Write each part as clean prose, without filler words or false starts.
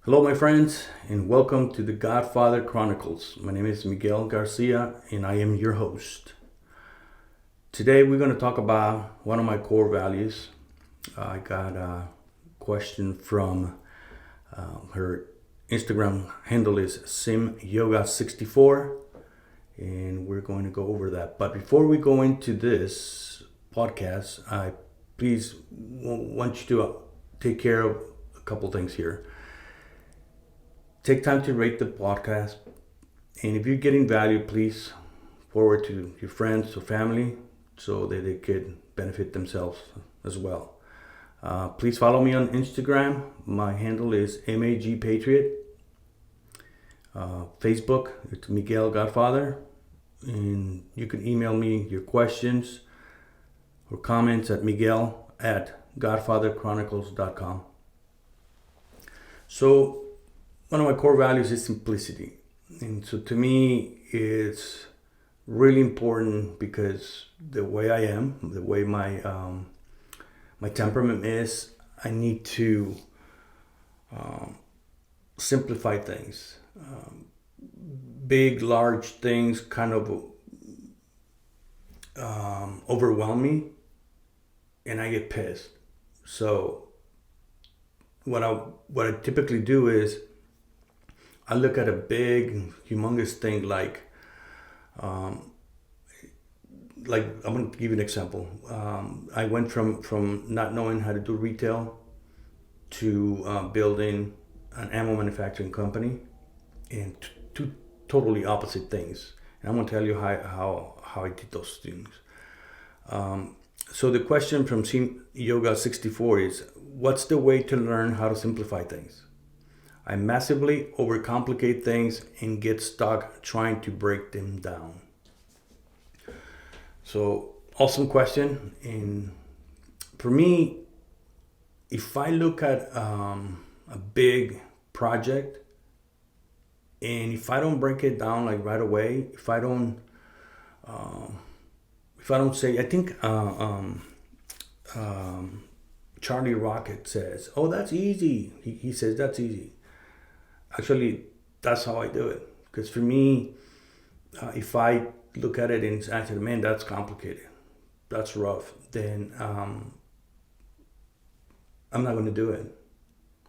Hello, my friends, and welcome to the Godfather Chronicles. My name is Miguel Garcia, and I am your host. Today, we're going to talk about one of my core values. I got a question from her Instagram handle is SimYoga64, and we're going to go over that. But before we go into this podcast, I please want you to take care of a couple things here. Take time to rate the podcast. And if you're getting value, please forward to your friends or family so that they could benefit themselves as well. Please follow me on Instagram. My handle is MAGPatriot. Facebook, it's Miguel Godfather. And you can email me your questions or comments at miguel@godfatherchronicles.com. So, one of my core values is simplicity. And so to me, it's really important because the way I am, the way my temperament is, I need to simplify things. Big, large things kind of overwhelm me, and I get pissed. So what I typically do is I look at a big, humongous thing like I'm going to give you an example. I went from not knowing how to do retail to building an ammo manufacturing company, and two totally opposite things. And I'm going to tell you how I did those things. So the question from SimYoga64 is, what's the way to learn how to simplify things? I massively overcomplicate things and get stuck trying to break them down. So, awesome question. And for me, if I look at a big project, and if I don't break it down like right away, if I don't say, I think Charlie Rocket says, "Oh, that's easy." He says that's easy. Actually, that's how I do it. Because for me, if I look at it and I say, man, that's complicated, that's rough, then I'm not going to do it.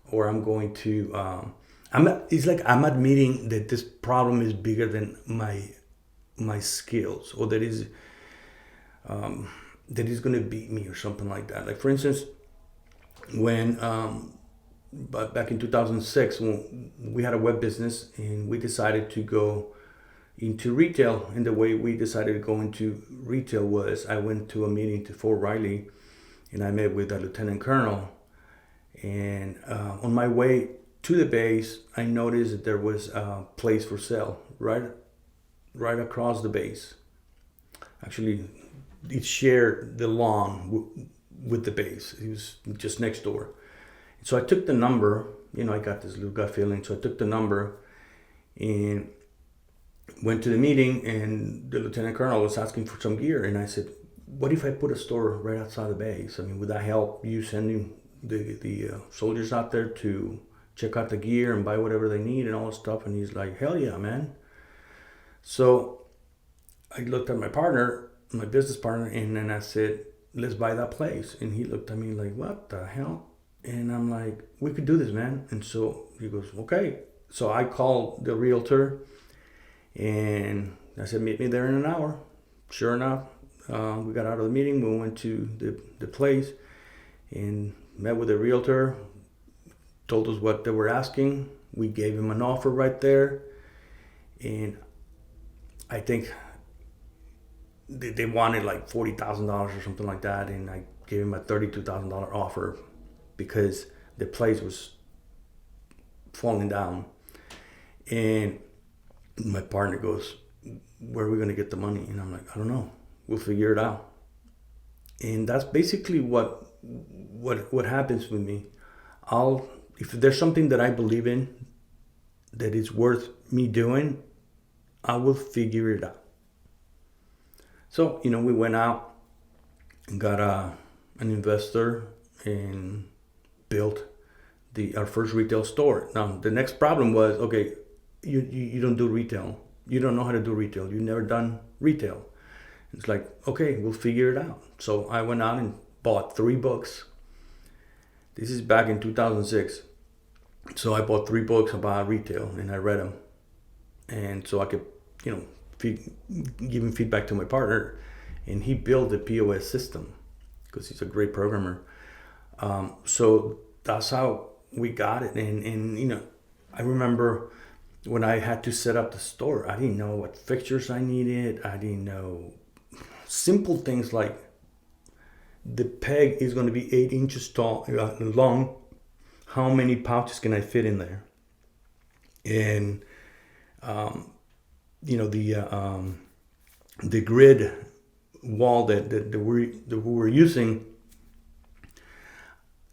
Or I'm going to, it's like I'm admitting that this problem is bigger than my skills, or that is going to beat me or something like that. Like, for instance, when but back in 2006, when we had a web business and we decided to go into retail, and the way we decided to go into retail was I went to a meeting to Fort Riley, and I met with a lieutenant colonel, and on my way to the base, I noticed that there was a place for sale right across the base. Actually, it shared the lawn with the base. It was just next door. So I took the number, I got this little gut feeling. So I took the number and went to the meeting, and the lieutenant colonel was asking for some gear. And I said, what if I put a store right outside the base? I mean, would that help you sending the soldiers out there to check out the gear and buy whatever they need and all that stuff? And he's like, hell yeah, man. So I looked at my business partner, and then I said, let's buy that place. And he looked at me like, what the hell? And I'm like, we could do this, man. And so he goes, okay. So I called the realtor, and I said, meet me there in an hour. Sure enough, we got out of the meeting. We went to the place and met with the realtor, told us what they were asking. We gave him an offer right there. And I think they wanted like $40,000 or something like that. And I gave him a $32,000 offer, because the place was falling down. And my partner goes, where are we going to get the money? And I'm like, I don't know. We'll figure it out. And that's basically what happens with me. If there's something that I believe in that is worth me doing, I will figure it out. So, we went out and got an investor and built our first retail store. Now the next problem was, okay, you don't do retail. You don't know how to do retail. You've never done retail. It's like, okay, we'll figure it out. So I went out and bought 3 books. This is back in 2006. So I bought 3 books about retail and I read them. And so I could, giving feedback to my partner, and he built the POS system because he's a great programmer. So that's how we got it. And I remember when I had to set up the store, I didn't know what fixtures I needed. I didn't know simple things like the peg is going to be 8 inches tall, long. How many pouches can I fit in there? And the grid wall that we were using,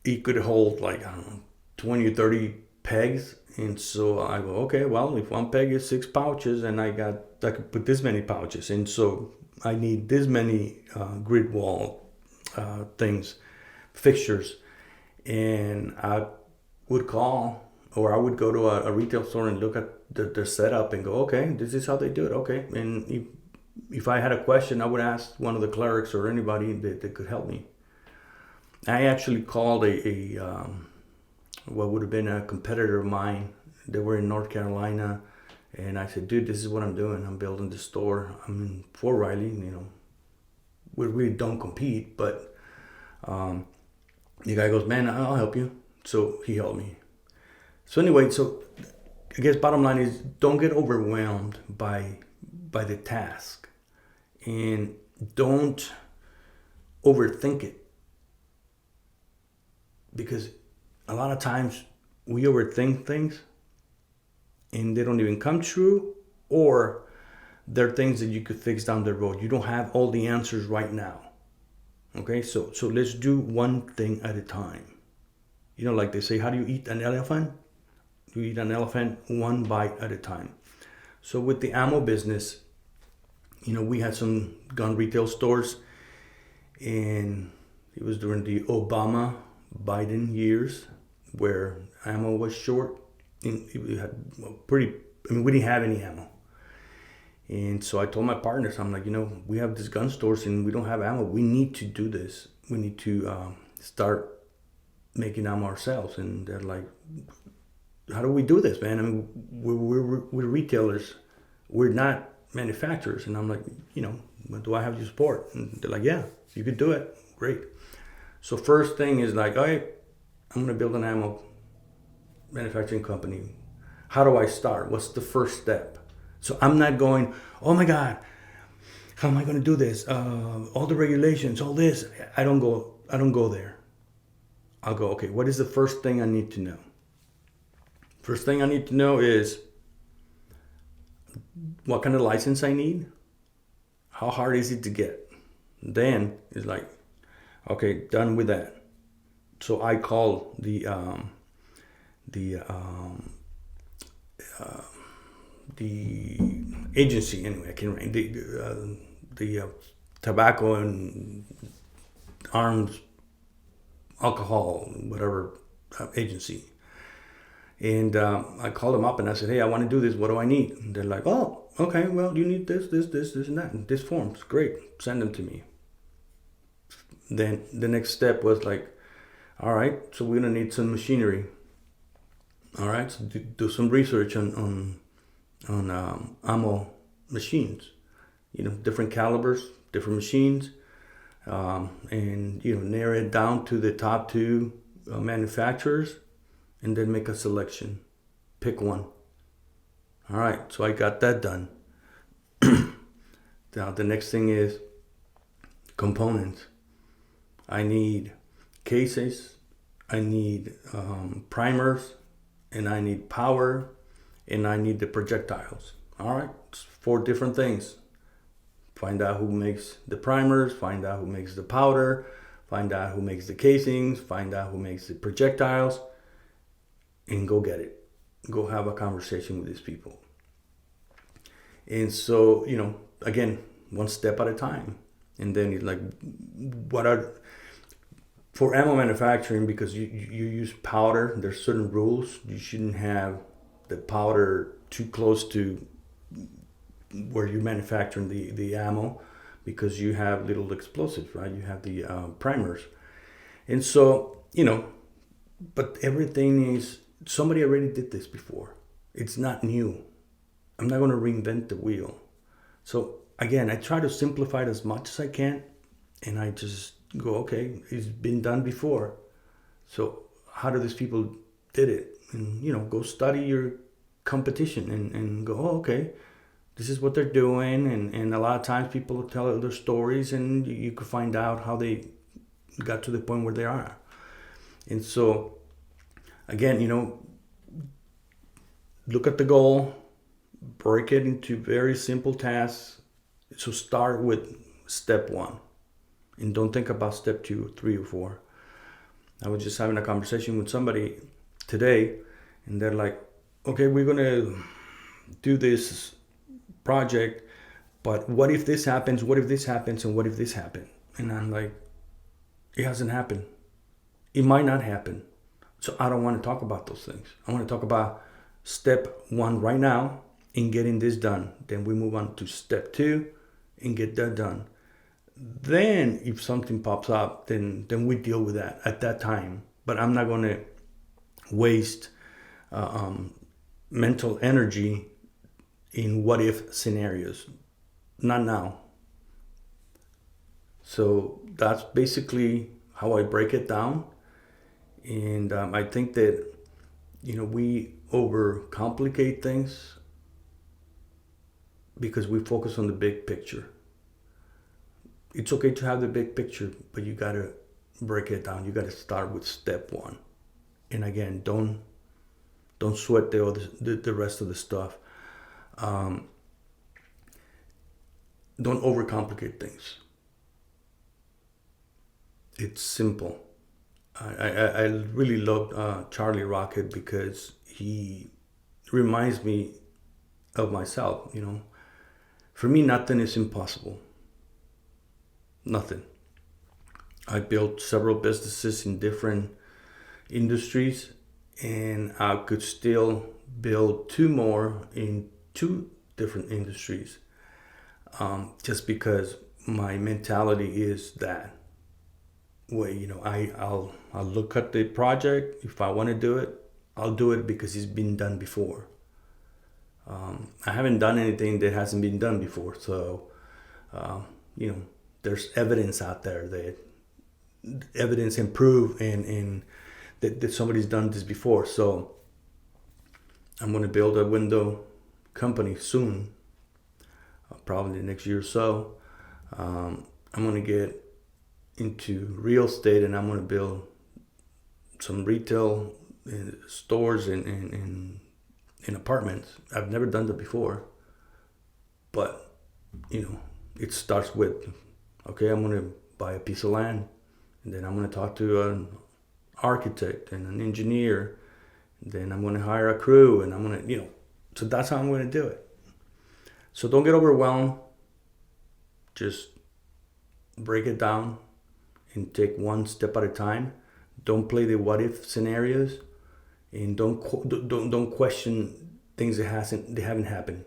it could hold like, I don't know, 20 or 30 pegs. And so I go, okay, well, if one peg is 6 pouches and I could put this many pouches. And so I need this many grid wall fixtures. And I would call, or I would go to a retail store and look at their setup and go, okay, this is how they do it. Okay. And if I had a question, I would ask one of the clerks or anybody that could help me. I actually called what would have been a competitor of mine. They were in North Carolina. And I said, dude, this is what I'm doing. I'm building the store. I'm in Fort Riley. We really don't compete. But the guy goes, man, I'll help you. So he helped me. So anyway, I guess bottom line is, don't get overwhelmed by the task. And don't overthink it. Because a lot of times we overthink things and they don't even come true, or they're things that you could fix down the road. You don't have all the answers right now. Okay, so let's do one thing at a time. Like they say, how do you eat an elephant? You eat an elephant one bite at a time. So with the ammo business, we had some gun retail stores, and it was during the Obama Biden years where ammo was short. And we had we didn't have any ammo. And so I told my partners, I'm like, we have these gun stores and we don't have ammo. We need to do this. We need to start making ammo ourselves. And they're like, how do we do this, man? I mean, we're retailers. We're not manufacturers. And I'm like, do I have your support? And they're like, yeah, you could do it. Great. So first thing is like, all right, I'm going to build an ammo manufacturing company. How do I start? What's the first step? So I'm not going, oh my God, how am I going to do this? All the regulations, all this. I don't go there. I'll go, okay, what is the first thing I need to know? First thing I need to know is what kind of license I need. How hard is it to get? Then it's like, okay, done with that. So I call the agency, anyway, I can't remember, the tobacco and arms, alcohol, whatever agency. And I called them up and I said, hey, I want to do this. What do I need? And they're like, oh, okay, well, you need this, and that. And this forms, great. Send them to me. Then the next step was like, all right, so we're going to need some machinery. All right, so do some research on ammo machines, different calibers, different machines, and narrow it down to the top 2 manufacturers, and then make a selection. Pick one. All right, so I got that done. Now the next thing is components. I need cases, I need primers, and I need powder, and I need the projectiles. All right, it's 4 different things. Find out who makes the primers, find out who makes the powder, find out who makes the casings, find out who makes the projectiles, and go get it. Go have a conversation with these people. And so, again, one step at a time. And then it's like, for ammo manufacturing, because you use powder, there's certain rules. You shouldn't have the powder too close to where you're manufacturing the ammo, because you have little explosives, right? You have the primers. And so, but everything is, somebody already did this before. It's not new. I'm not going to reinvent the wheel. So again, I try to simplify it as much as I can, and I just go, okay, it's been done before. So how do these people did it? And go study your competition and go, oh, okay, this is what they're doing. And a lot of times people tell their stories, and you could find out how they got to the point where they are. And so again, look at the goal, break it into very simple tasks. So start with step 1, and don't think about step 2, 3, or 4. I was just having a conversation with somebody today, and they're like, okay, we're gonna do this project, but what if this happens, what if this happens, and what if this happens? And I'm like, it hasn't happened. It might not happen. So I don't want to talk about those things. I want to talk about step 1 right now in getting this done. Then we move on to step 2 and get that done. Then if something pops up, then we deal with that at that time. But I'm not going to waste mental energy in what if scenarios. Not now. So that's basically how I break it down. And I think that, we overcomplicate things because we focus on the big picture. It's okay to have the big picture, but you got to break it down. You got to start with step 1. And again, don't sweat the rest of the stuff. Don't overcomplicate things. It's simple. I really love Charlie Rocket because he reminds me of myself. For me, nothing is impossible. Nothing. I built several businesses in different industries, and I could still build 2 more in 2 different industries, just because my mentality is that way. I'll look at the project. If I want to do it, I'll do it because it's been done before. I haven't done anything that hasn't been done before. So, there's evidence out there that evidence and proof and that somebody's done this before. So I'm going to build a window company soon, probably next year or so. I'm going to get into real estate, and I'm going to build some retail stores in apartments. I've never done that before, but it starts with, okay, I'm going to buy a piece of land, and then I'm going to talk to an architect and an engineer, and then I'm going to hire a crew, and I'm going to, so that's how I'm going to do it. So don't get overwhelmed. Just break it down and take one step at a time. Don't play the what if scenarios, and don't question things that haven't happened.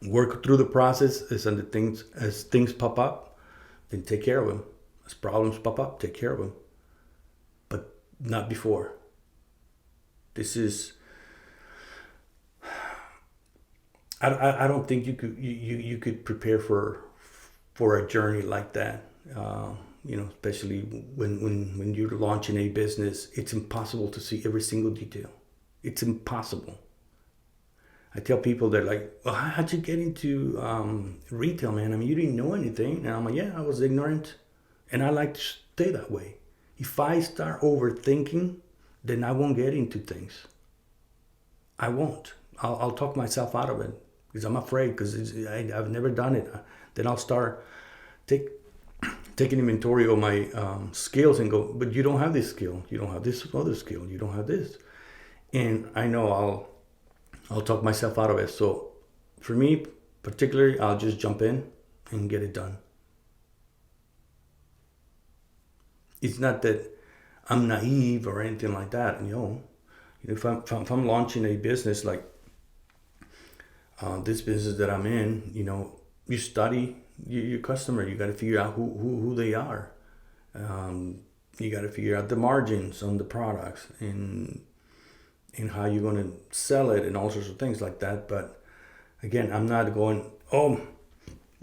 Work through the process as things pop up, then take care of them. As problems pop up, take care of them, but not before. This is. I don't think you could prepare for a journey like that. Especially when you're launching a business, it's impossible to see every single detail. It's impossible. I tell people, they're like, well, how'd you get into retail, man? I mean, you didn't know anything. And I'm like, yeah, I was ignorant. And I like to stay that way. If I start overthinking, then I won't get into things. I won't. I'll talk myself out of it because I'm afraid, because I've never done it. Then I'll start taking inventory of my skills and go, but you don't have this skill. You don't have this other skill. You don't have this. And I know I'll talk myself out of it. So for me, particularly, I'll just jump in and get it done. It's not that I'm naive or anything like that. If I'm launching a business like this business that I'm in, you study your customer. You got to figure out who they are. You got to figure out the margins on the products and how you're going to sell it and all sorts of things like that. But again, I'm not going, oh,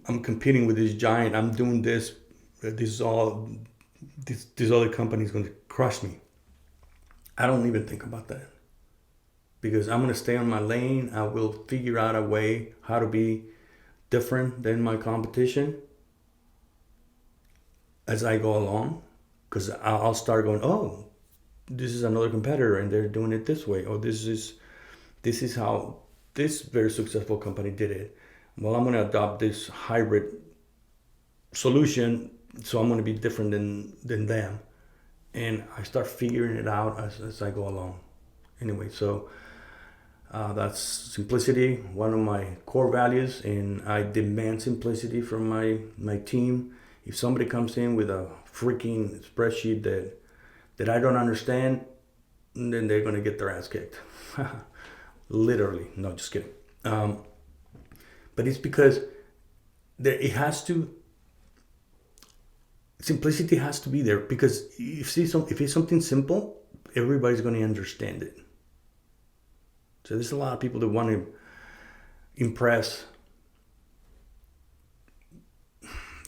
I'm competing with this giant. I'm doing this. This other company is going to crush me. I don't even think about that because I'm going to stay on my lane. I will figure out a way how to be different than my competition as I go along, because I'll start going, oh, this is another competitor and they're doing it this way, or this is how this very successful company did it. Well, I'm going to adopt this hybrid solution, so I'm going to be different than them, and I start figuring it out as I go along. Anyway, so that's simplicity, one of my core values, and I demand simplicity from my team. If somebody comes in with a freaking spreadsheet that I don't understand, then they're going to get their ass kicked. Literally. No, just kidding. But it's because simplicity has to be there, because if it's something simple, everybody's going to understand it. So there's a lot of people that want to impress.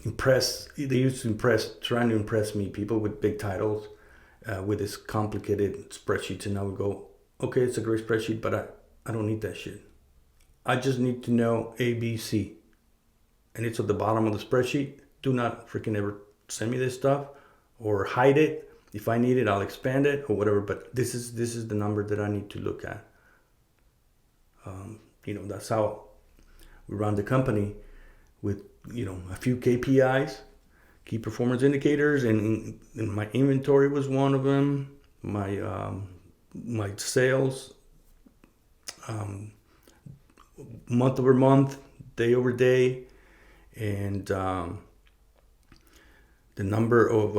They used to trying to impress me, people with big titles, with this complicated spreadsheets, and I would go, okay, it's a great spreadsheet, but I don't need that shit. I just need to know A, B, C, and it's at the bottom of the spreadsheet. Do not freaking ever send me this stuff or hide it. If I need it, I'll expand it or whatever. But this is the number that I need to look at. That's how we run the company, with a few KPIs, key performance indicators, and my inventory was one of them. My sales, month over month, day over day, and the number of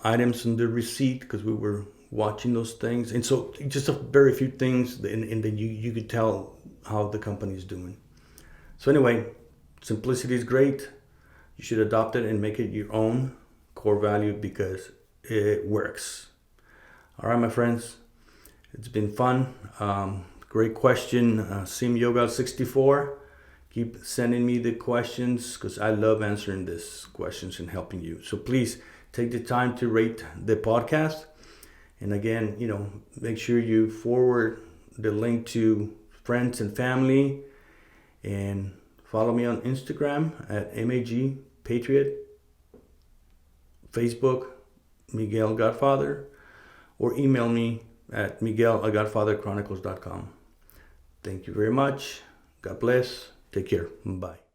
items in the receipt, because we were watching those things. And so just a very few things, and then you could tell how the company is doing. So anyway, simplicity is great. You should adopt it and make it your own core value, because it works. All right, my friends, it's been fun. Great question, Sim Yoga 64. Keep sending me the questions, because I love answering these questions and helping you. So please take the time to rate the podcast. And again, make sure you forward the link to friends and family, and follow me on Instagram at MAG Patriot, Facebook, Miguel Godfather, or email me at miguel@godfatherchronicles.com. Thank you very much. God bless. Take care. Bye.